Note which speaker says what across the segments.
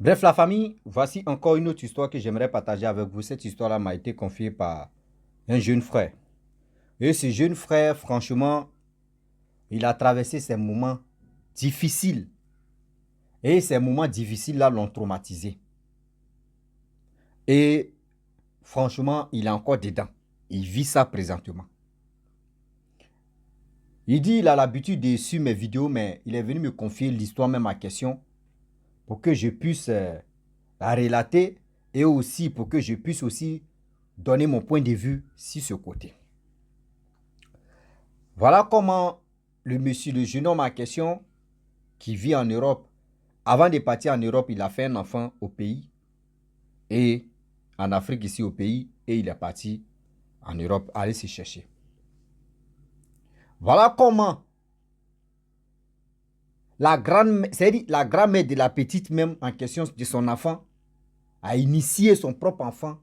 Speaker 1: Bref, la famille, voici encore une autre histoire que j'aimerais partager avec vous. Cette histoire-là m'a été confiée par un jeune frère. Et ce jeune frère, franchement, il a traversé ces moments difficiles. Et ces moments difficiles-là l'ont traumatisé. Et franchement, il est encore dedans. Il vit ça présentement. Il dit qu'il a l'habitude de suivre mes vidéos, mais il est venu me confier l'histoire, même à question, pour que je puisse la relater et aussi pour que je puisse aussi donner mon point de vue sur ce côté. Voilà comment le monsieur, le jeune homme en question, qui vit en Europe, avant de partir en Europe, il a fait un enfant au pays et en Afrique ici au pays et il est parti en Europe aller se chercher. Voilà comment la grand-mère de la petite même en question de son enfant a initié son propre enfant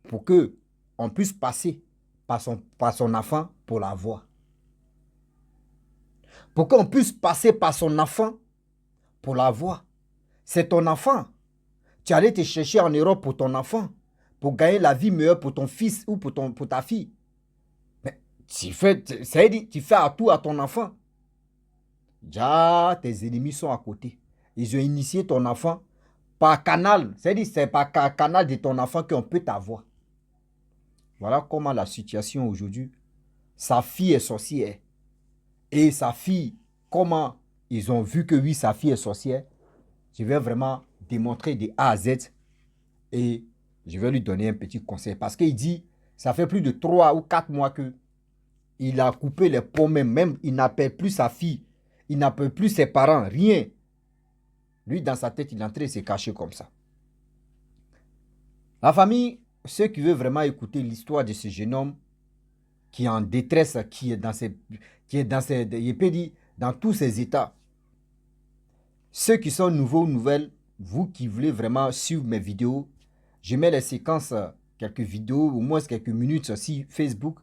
Speaker 1: pour que on puisse passer par son enfant pour la voir. Pour qu'on puisse passer par son enfant pour la voir. C'est ton enfant. Tu allais te chercher en Europe pour ton enfant, pour gagner la vie meilleure pour ton fils ou pour ta fille. Mais tu fais à tout à ton enfant. Déjà, tes ennemis sont à côté. Ils ont initié ton enfant par canal. C'est par canal de ton enfant qu'on peut t'avoir. Voilà comment la situation aujourd'hui. Sa fille est sorcière. Et sa fille, comment ils ont vu que oui, sa fille est sorcière. Je vais vraiment démontrer de A à Z et je vais lui donner un petit conseil. Parce qu'il dit, ça fait plus de 3 ou 4 mois que il a coupé les ponts même. Il n'appelle plus sa fille. Il n'appelle plus ses parents. Rien. Lui, dans sa tête, il est en train de se cacher comme ça. La famille, ceux qui veulent vraiment écouter l'histoire de ce jeune homme qui est en détresse, qui est il peut dire, dans tous ses états. Ceux qui sont nouveaux ou nouvelles, vous qui voulez vraiment suivre mes vidéos, je mets les séquences, quelques vidéos, au moins quelques minutes sur Facebook.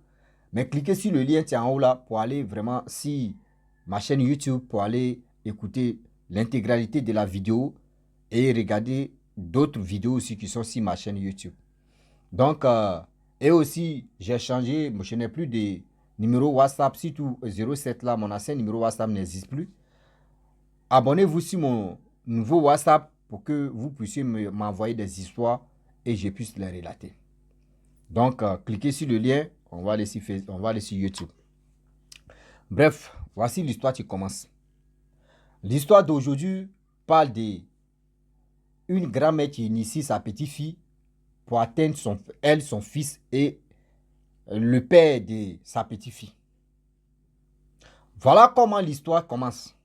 Speaker 1: Mais cliquez sur le lien qui est en haut là pour aller vraiment sur ma chaîne YouTube pour aller écouter l'intégralité de la vidéo et regarder d'autres vidéos aussi qui sont sur ma chaîne YouTube. Donc, et aussi, j'ai changé, je n'ai plus de numéro WhatsApp, surtout 07 là, mon ancien numéro WhatsApp n'existe plus. Abonnez-vous sur mon nouveau WhatsApp pour que vous puissiez m'envoyer des histoires et je puisse les relater. Donc, cliquez sur le lien, on va aller sur YouTube. Bref, voici l'histoire qui commence. L'histoire d'aujourd'hui parle d'une grand-mère qui initie sa petite-fille pour atteindre son fils et le père de sa petite-fille. Voilà comment l'histoire commence.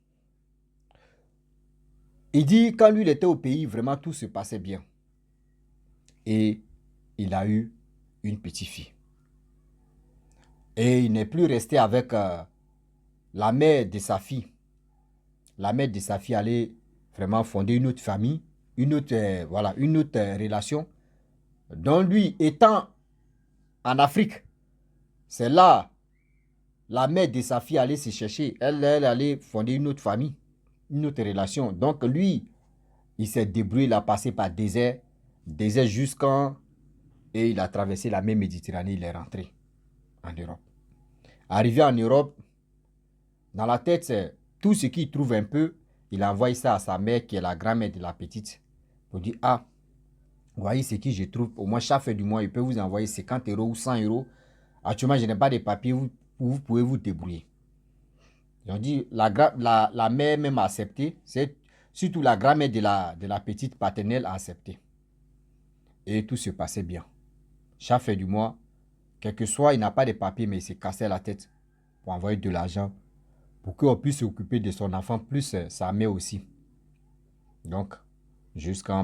Speaker 1: Il dit quand lui il était au pays, vraiment tout se passait bien. Et il a eu une petite-fille. Et il n'est plus resté avec la mère de sa fille. La mère de sa fille allait vraiment fonder une autre famille, une autre relation. Donc lui, étant en Afrique, c'est là la mère de sa fille allait se chercher. Elle allait fonder une autre famille, une autre relation. Donc lui, il s'est débrouillé, il a passé par désert jusqu'en... Et il a traversé la mer Méditerranée, il est rentré en Europe. Arrivé en Europe, dans la tête, c'est tout ce qu'il trouve un peu, il a envoyé ça à sa mère, qui est la grand-mère de la petite, pour dire, ah, voyez ce que je trouve, au moins chaque fin du mois, il peut vous envoyer 50 € ou 100 €. Actuellement, je n'ai pas de papier, vous pouvez vous débrouiller. Ils ont dit, la mère même a accepté, c'est surtout la grand-mère de la petite paternelle a accepté. Et tout se passait bien. Chaque fin du mois, quel que soit, il n'a pas de papier, mais il s'est cassé la tête pour envoyer de l'argent pour qu'on puisse s'occuper de son enfant, plus sa mère aussi. Donc,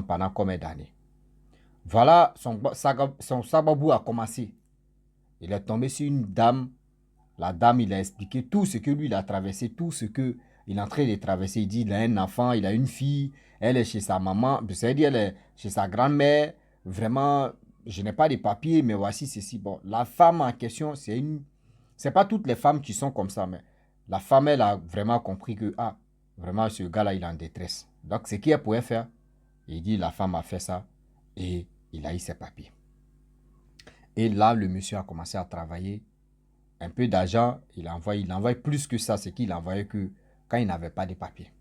Speaker 1: pendant combien d'années. Voilà, son sababou a commencé. Il est tombé sur une dame. La dame, il a expliqué tout ce que lui, il a traversé, tout ce qu'il est en train de traverser. Il dit, il a un enfant, il a une fille, elle est chez sa maman, c'est-à-dire elle est chez sa grand-mère. Vraiment, je n'ai pas de papiers, mais voici ceci. Bon, la femme en question, c'est pas toutes les femmes qui sont comme ça, mais la femme, elle a vraiment compris que, ah, vraiment, ce gars-là, il est en détresse. Donc, ce qu'elle pouvait faire, Il dit, la femme a fait ça et il a eu ses papiers. Et là, le monsieur a commencé à travailler. Un peu d'argent, il envoie plus que ça, c'est qu'il envoyait que quand il n'avait pas de papiers.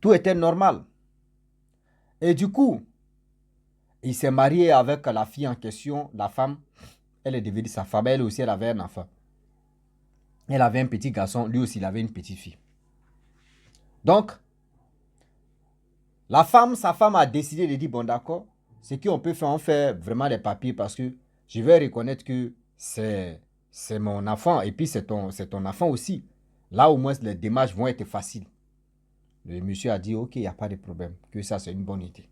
Speaker 1: Tout était normal. Et du coup, il s'est marié avec la fille en question, la femme. Elle est devenue sa femme. Elle aussi, elle avait un enfant. Elle avait un petit garçon. Lui aussi, il avait une petite fille. Donc, sa femme a décidé de dire, bon d'accord, ce qu'on peut faire, on fait vraiment les papiers parce que je vais reconnaître que c'est mon enfant et puis c'est ton enfant aussi. Là, au moins, les démarches vont être faciles. Le monsieur a dit, ok, il n'y a pas de problème, que ça, c'est une bonne idée.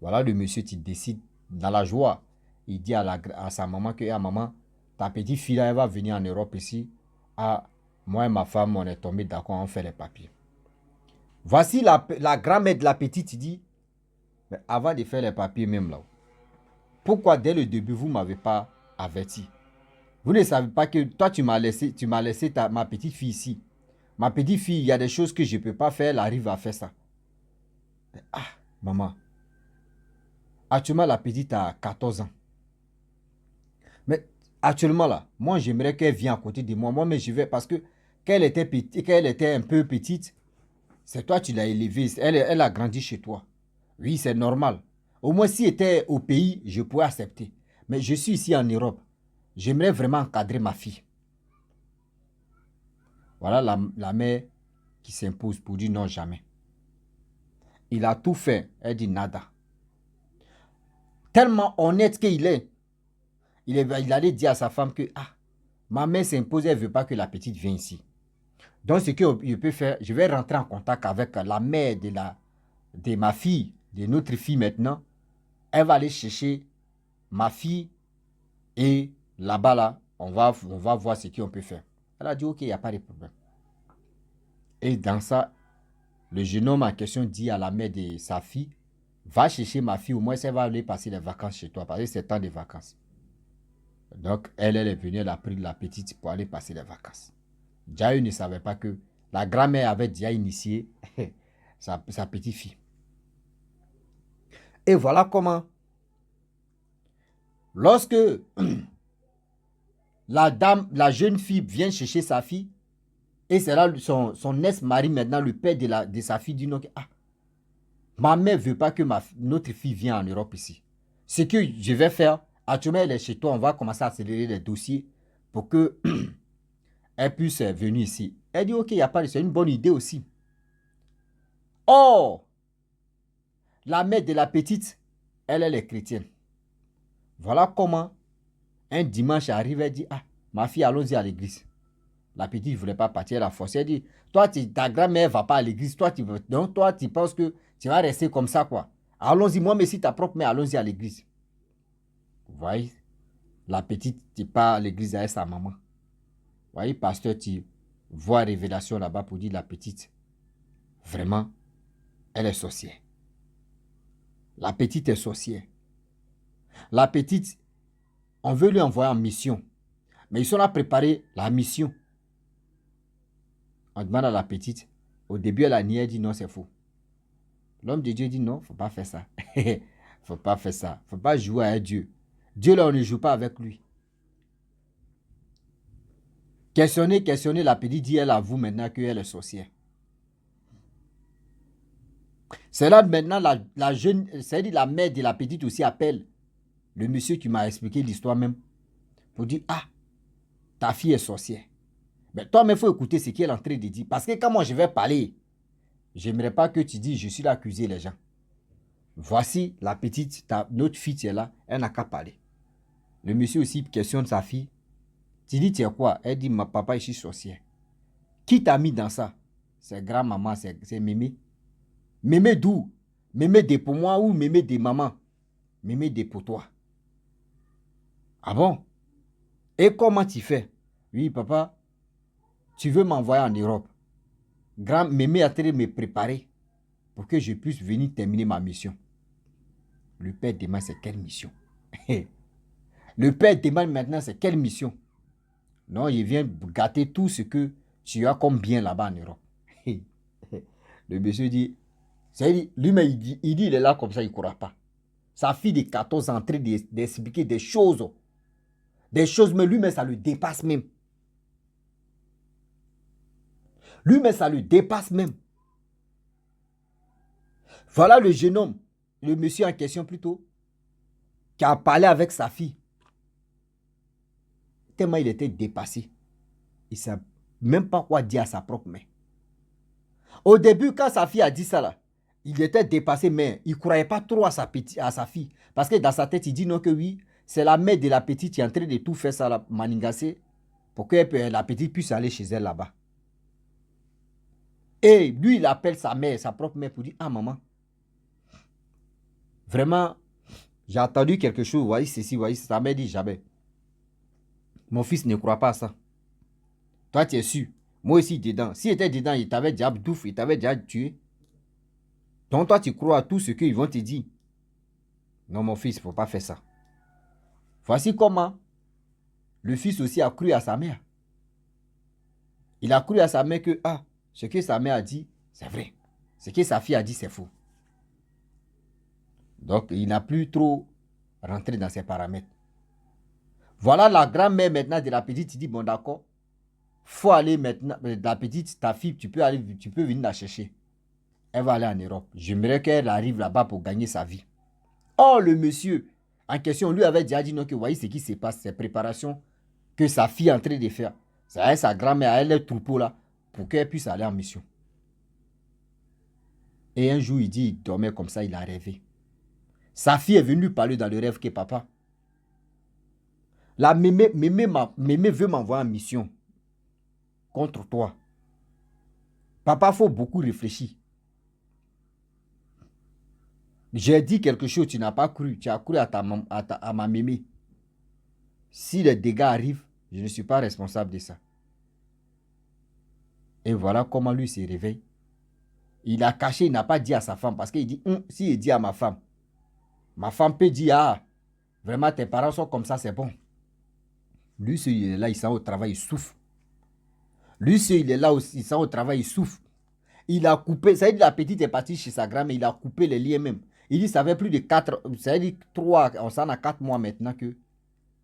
Speaker 1: Voilà, le monsieur qui décide dans la joie. Il dit à sa maman que, ah, maman, ta petite fille, là, elle va venir en Europe ici. Ah, moi et ma femme, on est tombés d'accord, on fait les papiers. Voici la grand-mère de la petite, il dit, mais avant de faire les papiers même là, pourquoi dès le début, vous ne m'avez pas averti? Vous ne savez pas que toi, tu m'as laissé ma petite fille ici. Ma petite fille, il y a des choses que je ne peux pas faire, elle arrive à faire ça. Ah, maman. Actuellement, la petite a 14 ans. Mais actuellement, là, moi, j'aimerais qu'elle vienne à côté de moi. Moi, mais je vais parce que quand elle était un peu petite, c'est toi, tu l'as élevée. Elle a grandi chez toi. Oui, c'est normal. Au moins, si elle était au pays, je pourrais accepter. Mais je suis ici en Europe. J'aimerais vraiment encadrer ma fille. Voilà la mère qui s'impose pour dire non, jamais. Il a tout fait. Elle dit nada. Tellement honnête qu'il est. Il allait dire à sa femme que ah, ma mère s'impose, elle ne veut pas que la petite vienne ici. Donc, ce que je peux faire, je vais rentrer en contact avec la mère de ma fille, de notre fille maintenant. Elle va aller chercher ma fille et là-bas, là, on va voir ce qu'on peut faire. Elle a dit, ok, il n'y a pas de problème. Et dans ça, le jeune homme en question dit à la mère de sa fille, va chercher ma fille, au moins elle va aller passer les vacances chez toi, parce que c'est temps de vacances. Donc, elle est venue, elle a pris la petite pour aller passer les vacances. Jaï ne savait pas que la grand-mère avait déjà initié sa petite fille. Et voilà comment, lorsque la jeune fille vient chercher sa fille, et c'est là son ex-mari, maintenant le père de sa fille, dit non, ah, ma mère ne veut pas que notre fille vienne en Europe ici. Ce que je vais faire, actuellement elle est chez toi, on va commencer à accélérer les dossiers pour que elle puisse venir ici. Elle dit ok, il n'y a pas de... C'est une bonne idée aussi. Or, la mère de la petite, elle est chrétienne. Voilà comment un dimanche arrive, elle dit, ah, ma fille, allons-y à l'église. La petite ne voulait pas partir, elle a forcé. Elle dit, toi, ta grand-mère ne va pas à l'église. Donc, toi, tu penses que tu vas rester comme ça, quoi. Allons-y, moi, mais si ta propre mère, allons-y à l'église. Vous voyez, la petite, tu pars à l'église avec sa maman. Vous voyez, pasteur, tu vois révélation là-bas pour dire la petite, vraiment, elle est sorcière. La petite est sorcière. La petite, on veut lui envoyer en mission. Mais ils sont là à préparer la mission. On demande à la petite. Au début, elle a nié, elle dit non, c'est faux. L'homme de Dieu dit non, il ne faut pas faire ça. Il ne faut pas faire ça. Il ne faut pas jouer avec Dieu. Dieu, là, on ne joue pas avec lui. Questionnez, la petite dit, elle avoue maintenant qu'elle est sorcière. C'est là maintenant la jeune, c'est-à-dire la mère de la petite aussi appelle le monsieur qui m'a expliqué l'histoire même pour dire, ah, ta fille est sorcière. Mais toi, il faut écouter ce qu'elle est en train de dire. Parce que quand moi je vais parler, j'aimerais pas que tu dis, je suis là à accuser les gens. Voici la petite, notre fille, tu es là, elle n'a qu'à parler. Le monsieur aussi questionne sa fille. Tu dis, tu es quoi? Elle dit, ma papa, je suis sorcière. Qui t'a mis dans ça? C'est grand-maman, c'est mémé. Mémé d'où? Mémé de pour moi ou mémé de maman? Mémé de pour toi. Ah bon? Et comment tu fais? Oui, papa, tu veux m'envoyer en Europe. Grand mémé a train de me préparer pour que je puisse venir terminer ma mission. Le père demande c'est quelle mission? Le père demande maintenant c'est quelle mission? Non, il vient gâter tout ce que tu as comme bien là-bas en Europe. Le monsieur dit, Lui-même, il dit, il est là comme ça, il ne croit pas. Sa fille de 14 ans en train d'expliquer des choses. Des choses, mais lui-même, ça le dépasse même. Lui-même, ça le dépasse même. Voilà le jeune homme, le monsieur en question plutôt, qui a parlé avec sa fille. Tellement il était dépassé. Il ne sait même pas quoi dire à sa propre mère. Au début, quand sa fille a dit ça, là, il était dépassé, mais il ne croyait pas trop à sa fille. Parce que dans sa tête, il dit non que oui, c'est la mère de la petite qui est en train de tout faire ça, là, manigasser, pour que la petite puisse aller chez elle là-bas. Et lui, il appelle sa mère, sa propre mère, pour dire, ah maman, vraiment, j'ai entendu quelque chose, voyez ceci, voyez, sa mère dit jamais. Mon fils ne croit pas à ça. Toi, tu es sûr. Moi aussi, dedans. S'il était dedans, il t'avait déjà bouffé, il t'avait déjà tué. Donc, toi, tu crois à tout ce qu'ils vont te dire. Non, mon fils, il ne faut pas faire ça. Voici comment le fils aussi a cru à sa mère. Il a cru à sa mère que, ah, ce que sa mère a dit, c'est vrai. Ce que sa fille a dit, c'est faux. Donc, il n'a plus trop rentré dans ses paramètres. Voilà la grand-mère maintenant de la petite, il dit, bon d'accord, faut aller maintenant, la petite, ta fille, tu peux venir la chercher. Elle va aller en Europe. J'aimerais qu'elle arrive là-bas pour gagner sa vie. Oh, le monsieur en question, lui avait déjà dit non, que voyez ce qui se passe, ces préparations que sa fille est en train de faire. C'est sa grand-mère, elle est troupeau là, pour qu'elle puisse aller en mission. Et un jour, il dit, il dormait comme ça, il a rêvé. Sa fille est venue parler dans le rêve que papa, la mémé veut m'envoyer en mission contre toi. Papa, il faut beaucoup réfléchir. J'ai dit quelque chose, tu n'as pas cru. Tu as cru à ma mémé. Si les dégâts arrivent, je ne suis pas responsable de ça. Et voilà comment lui se réveille. Il a caché, il n'a pas dit à sa femme. Parce qu'il dit, s'il dit à ma femme peut dire, ah, vraiment tes parents sont comme ça, c'est bon. Lui, il est là, il s'en va au travail, il souffre. Lui, il est là aussi, il s'en va au travail, il souffre. Il a coupé, ça veut dire la petite est partie chez sa grand-mère, il a coupé les liens même. Il dit, ça fait plus de 4, ça veut dire 3, on s'en a 4 mois maintenant que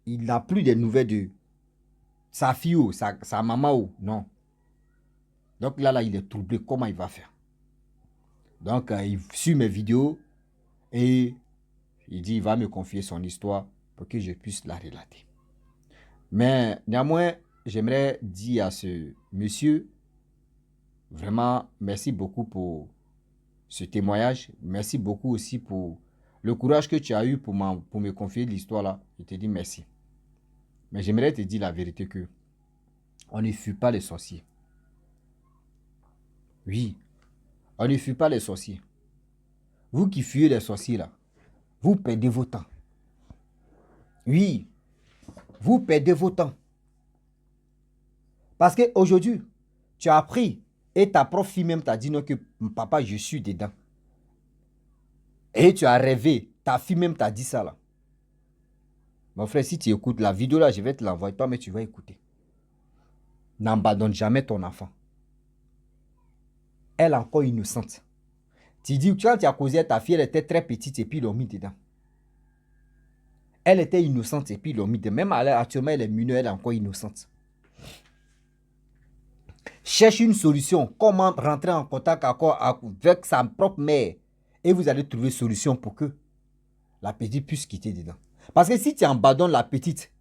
Speaker 1: il n'a plus de nouvelles de sa fille ou sa maman ou non. Donc là, il est troublé, comment il va faire? Donc, il suit mes vidéos et il dit, il va me confier son histoire pour que je puisse la relater. Mais néanmoins, j'aimerais dire à ce monsieur, vraiment, merci beaucoup pour ce témoignage. Merci beaucoup aussi pour le courage que tu as eu pour me confier l'histoire là. Je te dis merci. Mais j'aimerais te dire la vérité que on ne fuit pas les sorciers. Oui, on ne fuit pas les sorciers. Vous qui fuyez les sorciers là, vous perdez vos temps. Oui, vous perdez vos temps. Parce qu'aujourd'hui, tu as appris et ta propre fille même t'a dit non que papa, je suis dedans. Et tu as rêvé, ta fille même t'a dit ça là. Mon frère, si tu écoutes la vidéo là, je vais te l'envoyer toi, mais tu vas écouter. N'abandonne jamais ton enfant. Elle est encore innocente. Tu dis, quand tu as causé à ta fille, elle était très petite et puis ils l'ont mis dedans. Elle était innocente et puis ils l'ont mis dedans. Même actuellement, elle est mineure, elle est encore innocente. Cherche une solution. Comment rentrer en contact avec sa propre mère. Et vous allez trouver une solution pour que la petite puisse quitter dedans. Parce que si tu abandonnes la petite,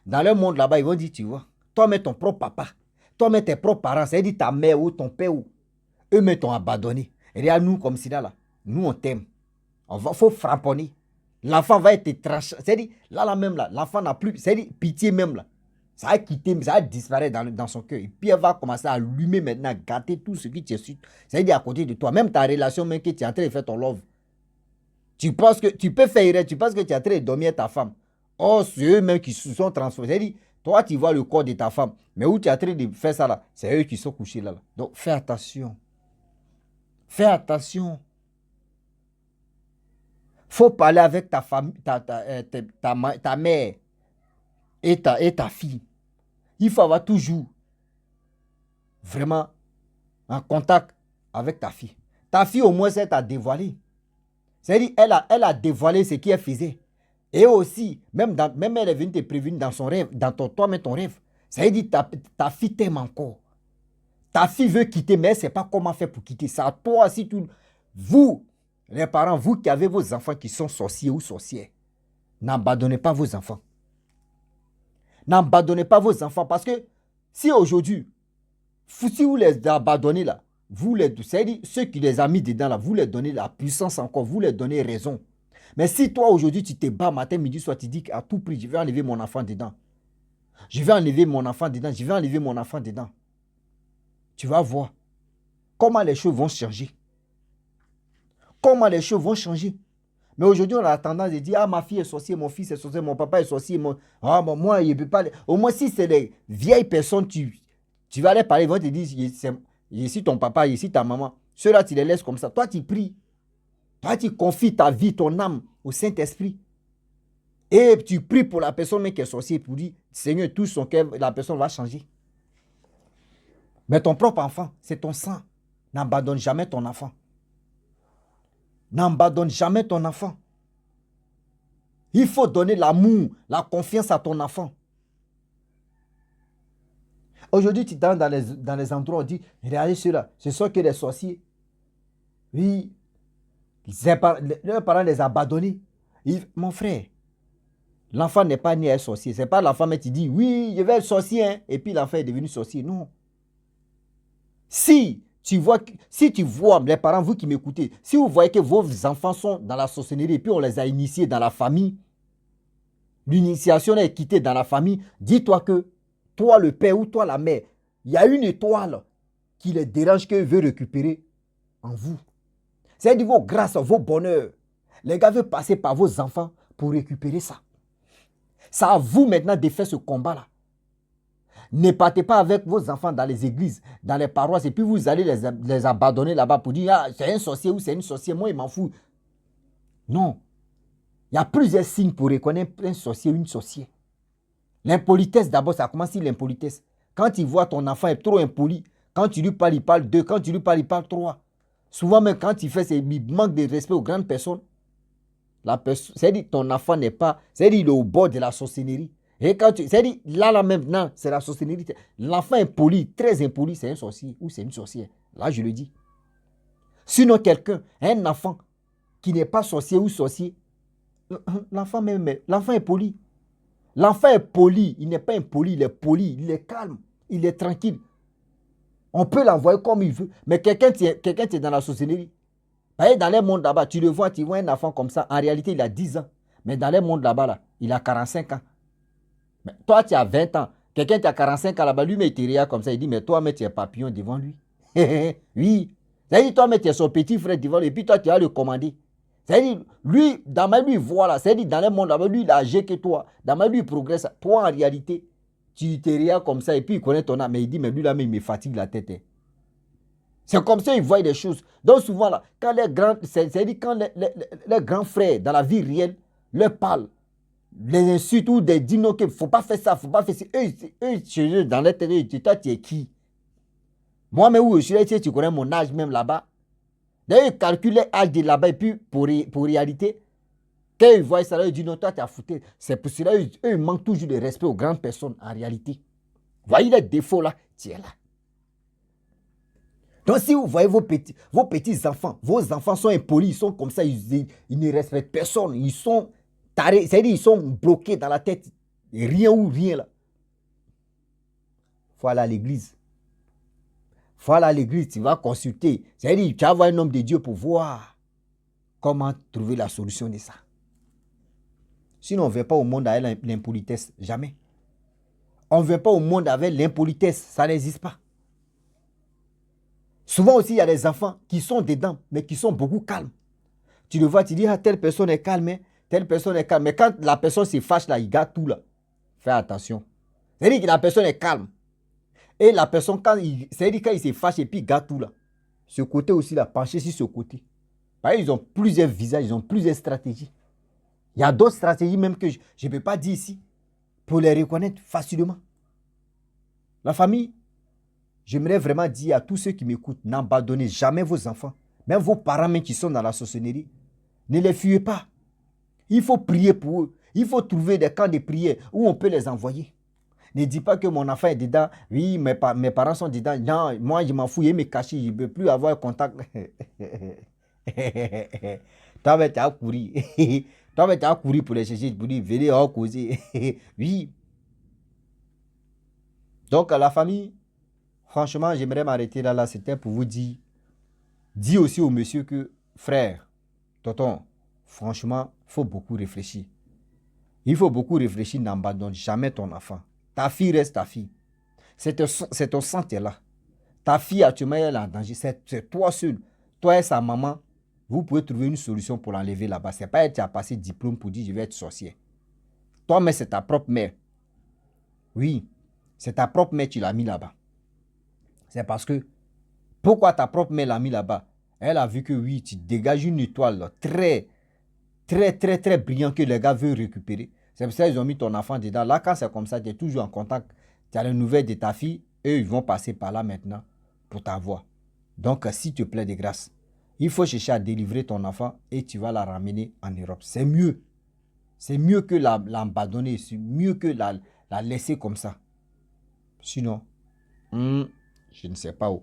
Speaker 1: dans le monde là-bas, ils vont dire, tu vois, toi-même ton propre papa, toi-même tes propres parents, c'est-à-dire ta mère ou ton père, eux-mêmes t'ont abandonné. Et regarde nous comme si là, nous on t'aime. Il faut frapponner. L'enfant va être tranché. C'est-à-dire, là même, là, l'enfant n'a plus, c'est-à-dire, pitié même là. Ça va quitter, ça va disparaître dans son cœur. Et puis elle va commencer à allumer maintenant, gâter tout ce qui te suit. C'est-à-dire à côté de toi. Même ta relation, même que tu es en train de faire ton love. Tu penses que tu peux faire, tu penses que tu es en train de dormir ta femme. Oh, c'est eux-mêmes qui se sont transformés. C'est-à-dire, toi, tu vois le corps de ta femme. Mais où tu es en train de faire ça là, c'est eux qui sont couchés là. Donc, fais attention. Fais attention. Faut parler avec ta famille, ta mère et ta fille. Il faut avoir toujours vraiment en contact avec ta fille. Ta fille, au moins, elle t'a dévoilé. C'est-à-dire, elle a dévoilé ce qu'elle faisait. Et aussi, même elle est venue te prévenir dans son rêve, dans toi-même ton rêve. C'est-à-dire, ta fille t'aime encore. Ta fille veut quitter, mais elle ne sait pas comment faire pour quitter. C'est à toi, si tout. Vous, les parents, vous qui avez vos enfants qui sont sorciers ou sorcières, n'abandonnez pas vos enfants. N'abandonnez pas vos enfants parce que si aujourd'hui, si vous les abandonnez là, c'est-à-dire ceux qui les ont mis dedans là, vous les donnez la puissance encore, vous les donnez raison. Mais si toi aujourd'hui tu te bats matin, midi, soir, tu dis qu'à tout prix, je vais enlever mon enfant dedans. Je vais enlever mon enfant dedans, je vais enlever mon enfant dedans. Tu vas voir comment les choses vont changer. Comment les choses vont changer. Mais aujourd'hui, on a tendance à dire, ah, ma fille est sorcière, mon fils est sorcier, mon papa est sorcier. Moi, il ne peut pas. Au moins, si c'est des vieilles personnes, tu vas aller parler, ils vont te dire, ici ton papa, ici ta maman. Ceux-là, tu les laisses comme ça. Toi, tu pries. Toi, tu confies ta vie, ton âme au Saint-Esprit. Et tu pries pour la personne même qui est sorcière pour dire, Seigneur, tout son cœur, la personne va changer. Mais ton propre enfant, c'est ton sang. N'abandonne jamais ton enfant. N'abandonne jamais ton enfant. Il faut donner l'amour, la confiance à ton enfant. Aujourd'hui, tu dans les endroits, on dit, regardez ceux-là, ce sont que des sorciers. Oui, leurs parents les ont abandonnés. Mon frère, l'enfant n'est pas né à être sorcier. Ce n'est pas l'enfant mais tu dis, oui, je vais être sorcier, hein, et puis l'enfant est devenu sorcier. Non. Si tu vois, les parents, vous qui m'écoutez, si vous voyez que vos enfants sont dans la sorcellerie et puis on les a initiés dans la famille, l'initiation est quittée dans la famille, dis-toi que toi le père ou toi la mère, il y a une étoile qui les dérange, qu'ils veulent récupérer en vous. C'est-à-dire vos grâces, vos bonheurs. Les gars veulent passer par vos enfants pour récupérer ça. C'est à vous maintenant de faire ce combat-là. Ne partez pas avec vos enfants dans les églises, dans les paroisses, et puis vous allez les abandonner là-bas pour dire, ah, c'est un sorcier ou c'est une sorcière, moi, il m'en fout. Non. Il y a plusieurs signes pour reconnaître un sorcier ou une sorcière. L'impolitesse, d'abord, ça commence par l'impolitesse. Quand il voit ton enfant est trop impoli, quand tu lui parles, il parle deux, quand tu lui parles, il parle trois. Souvent, même quand il fait, il manque de respect aux grandes personnes. C'est-à-dire ton enfant n'est pas, c'est-à-dire il est au bord de la sorcellerie. Et quand c'est-à-dire là maintenant, c'est la sorcellerie. L'enfant impoli, très impoli, c'est un sorcier ou c'est une sorcière. Là, je le dis. Sinon, quelqu'un, un enfant qui n'est pas sorcier ou sorcier, l'enfant est poli. L'enfant est poli, il n'est pas impoli, il est poli, il est calme, il est tranquille. On peut l'envoyer comme il veut, mais quelqu'un qui est dans la sorcellerie. Dans les mondes là-bas, tu vois un enfant comme ça, en réalité, il a 10 ans. Mais dans les mondes là-bas, là, il a 45 ans. Mais toi, tu as 20 ans. Quelqu'un qui a 45 ans là-bas, lui, mais il te regarde comme ça. Il dit, mais toi, mais tu es papillon devant lui. Oui. C'est-à-dire, toi, mais tu es son petit frère devant lui. Et puis, toi, tu vas le commander. C'est-à-dire, lui, dans ma lui, voilà. C'est-à-dire, dans les mondes là-bas, lui, il a âgé que toi. Dans ma lui, il progresse. Toi, en réalité, tu te regardes comme ça. Et puis, il connaît ton âme. Mais il dit, mais lui, là, mais il me fatigue la tête. Hein. C'est comme ça qu'ils voient des choses. Donc souvent, là, quand les grands frères dans la vie réelle leur parlent, les insultes ou des disent non, qu'il ne faut pas faire ça, il ne faut pas faire ça. Eux, dans leur tête, toi, tu es qui? Moi, mais où je suis, tu connais mon âge même là-bas. D'ailleurs, ils calculent l'âge de là-bas et puis pour réalité, quand ils voient ça, là, ils disent non, toi, tu as foutu. C'est pour cela eux, ils manquent toujours de respect aux grandes personnes en réalité. Voyez les défauts là, tu es là. Donc, si vous voyez vos petits enfants, vos enfants sont impolis, ils sont comme ça, ils ne respectent personne, ils sont tarés, c'est-à-dire ils sont bloqués dans la tête, rien ou rien là. Il faut aller à l'église. Il faut aller à l'église, tu vas consulter. C'est-à-dire tu vas voir un homme de Dieu pour voir comment trouver la solution de ça. Sinon, on ne vient pas au monde avec l'impolitesse, jamais. On ne vient pas au monde avec l'impolitesse, ça n'existe pas. Souvent aussi, il y a des enfants qui sont dedans, mais qui sont beaucoup calmes. Tu le vois, tu dis, ah, telle personne est calme, hein, telle personne est calme. Mais quand la personne se fâche, là, il garde tout, là. Fais attention. C'est-à-dire que la personne est calme. Et la personne, c'est-à-dire quand il se fâche et puis il garde tout, là. Ce côté aussi, là, pencher sur ce côté. Parce qu'ils ont plusieurs visages, ils ont plusieurs stratégies. Il y a d'autres stratégies même que je ne peux pas dire ici, pour les reconnaître facilement. La famille, j'aimerais vraiment dire à tous ceux qui m'écoutent, n'abandonnez jamais vos enfants. Même vos parents même qui sont dans la sorcellerie, ne les fuyez pas. Il faut prier pour eux. Il faut trouver des camps de prière où on peut les envoyer. Ne dis pas que mon enfant est dedans. Oui, mes parents sont dedans. Non, moi, je m'en fous. Il me cache. Je ne veux plus avoir contact. Toi, tu as couru. Toi, tu as couru pour les chercher. Pour dire, venez causer. Oui. Donc, la famille, franchement, j'aimerais m'arrêter là. C'était pour vous dire. Dis aussi au monsieur que, frère, tonton, franchement, il faut beaucoup réfléchir. Il faut beaucoup réfléchir, n'abandonne jamais ton enfant. Ta fille reste ta fille. C'est ton sang qui est là. Ta fille, actuellement, elle est en danger. C'est toi seul. Toi et sa maman, vous pouvez trouver une solution pour l'enlever là-bas. Ce n'est pas elle qui a passé diplôme pour dire je vais être sorcier. Toi, mais c'est ta propre mère. Oui, c'est ta propre mère qui l'a mis là-bas. C'est parce que, pourquoi ta propre mère l'a mis là-bas? Elle a vu que oui, tu dégages une étoile là, très brillant que les gars veulent récupérer. C'est pour ça qu'ils ont mis ton enfant dedans. Là, quand c'est comme ça, tu es toujours en contact. Tu as les nouvelles de ta fille. Eux, ils vont passer par là maintenant pour t'avoir. Donc, s'il te plaît de grâce, il faut chercher à délivrer ton enfant et tu vas la ramener en Europe. C'est mieux. C'est mieux que l'abandonner. C'est mieux que la laisser comme ça. Sinon, je ne sais pas où.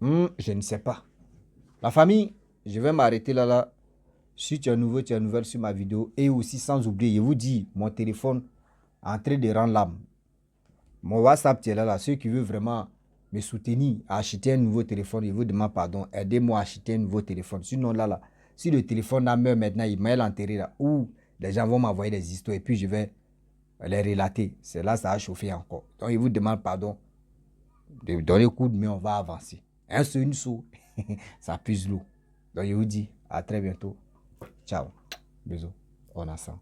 Speaker 1: Je ne sais pas. La famille, je vais m'arrêter là. Si tu es nouveau, tu es nouvelle sur ma vidéo. Et aussi, sans oublier, je vous dis, mon téléphone est en train de rendre l'âme. Mon WhatsApp, tu es là. Ceux qui veulent vraiment me soutenir à acheter un nouveau téléphone, je vous demande pardon. Aidez-moi à acheter un nouveau téléphone. Sinon, là, si le téléphone là meurt maintenant, il m'a enterré là. Ou les gens vont m'envoyer des histoires et puis je vais les relater. C'est là, ça a chauffé encore. Donc, je vous demande pardon. De donner coup de main, on va avancer. Un seul, une seau, ça puse l'eau. Donc, je vous dis à très bientôt. Ciao. Bisous. On a ça.